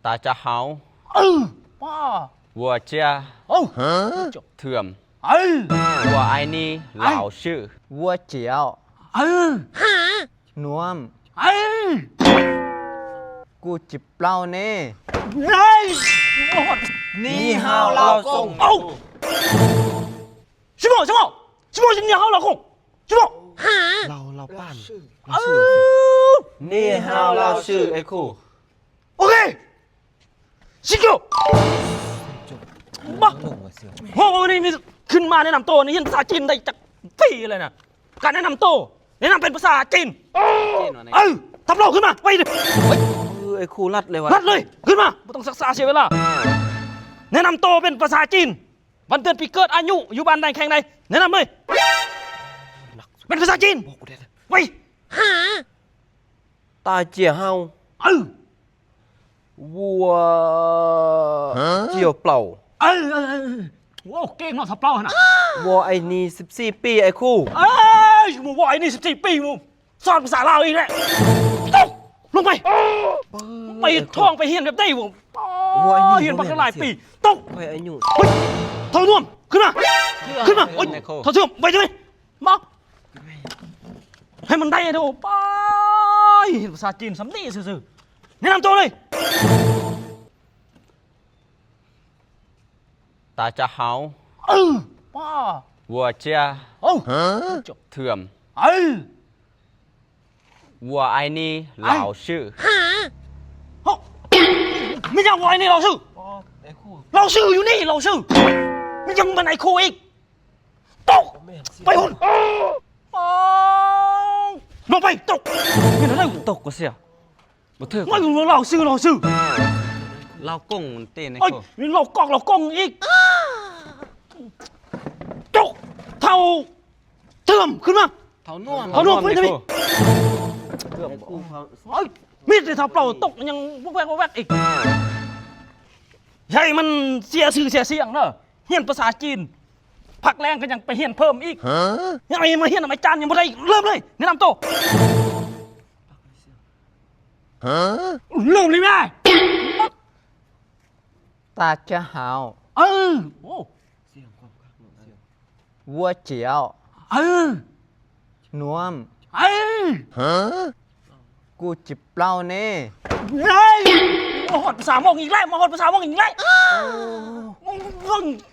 大家好，哇，我叫哦，Thượng，哎，我爱你老师。วัวเจียว 哎， นวม 哎， กูจิบเปล่าเน่ 哎，我你好老公哦，什么什么什么是你好老公？什么？ เราป้าน 哦 นี่ฮาวเราชื่อไอ้คู่ ，OK，สิเกียวมาโอ้โหนี่ขึ้นมาแนะนำตัวนี่เห็นภาษาจีนได้จากปีเลยนะการแนะนำตัวแนะนำเป็นภาษาจีน จีนวะเนี่ย ทำเราขึ้นมาไปเลย ไอ้ครูรัดเลยวะ นัดเลยขึ้นมาไม่ต้องศึกษาเสียเวลาแนะนำตัวเป็นภาษาจีนวันเดือนปีเกิดอายุอยู่บ้านใดแข่งใดแนะนำเลยเป็นภาษาจีนไป ตาเจียเฮาวัวเจียวเปล่า โอ้เก่งมากทับเปล่าขนาด วัวไอ้นี่14 ปีไอ้ครู มึงว่าไอ้นี่14 ปีมึงสอนภาษาลาวอีกแหละตกลงไปไปท่องไปเฮียนแบบได้มึงเฮียนมาตั้งหลายปีตก ไอ้อายุ เท่าน่วมขึ้นมาขึ้นมาโอ๊ยเท่าเชื่อมไปใช่ไหมมาให้มันได้ดูไปภาษาจีนสำนีซื่อๆแนะนำตัวเลย 大家好， ป้า 我叫 โอ้ Thượng，我爱你老师。 ไม่ยังไงนี่เราชื่อ ไอ้ครู เราชื่ออยู่นี่เราชื่อไม่ยังเป็นไอ้ครูอีกตกไปหุ่นลงไปตกไม่ได้ ตกก็เสียบ่เถอะ ไม่รู้เราชื่อ เรากงมันเต้นไอ้ เอ้ย คู่ นี่เรากองอีกตกเท่าเติมขึ้นมา เท่าน่วม เท่าน่วมไปเลย เกือบครูเขา เอ้ยมีดเท่าเปล่าตกยังวกแวกอีกใช่มันเสียชื่อเสียเสียงเนอะเฮียนภาษาจีนพักแรงก็ยังไปเฮียนเพิ่มอีกยังไงมาเฮียนอาจารย์ยังไม่ได้เริ่มเลยแนะนำตัวเริ่มเลยแม่ ตาเจียเฮา โอ้ วัวเจียว นวม กูจิบเปล่าเน่ มาหอดภาษามงอีกแล้วมาหอดภาษามงอีกแล้ว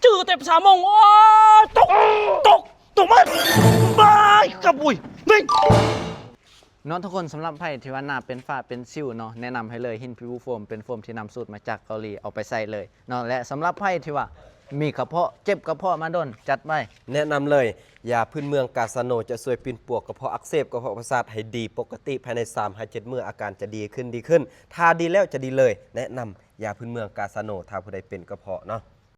จืดแต่ภาษามงตกมันบายกับบุยนี่ เนาะทุกคนสำหรับไผ่ที่ว่าหน้าเป็นฝ้าเป็นซิวเนาะแนะนำให้เลยหินพิวโฟมเป็นโฟมที่นำสูตรมาจากเกาหลีเอาไปใส่เลยเนาะและสำหรับไผ่ที่ว่ามีกระเพาะเจ็บกระเพาะมาโดนจัดไป แนะนำเลยยาพื้นเมืองกาสโนจะช่วยปินปวกกระเพาะอักเสบกระเพาะประสาทให้ดีปกติภายใน 3-7 มื้ออาการจะดีขึ้นถ้าดีแล้วจะดีเลย แนะนำยาพื้นเมืองกาสโนถ้าผู้ใดเป็นกระเพาะเนาะ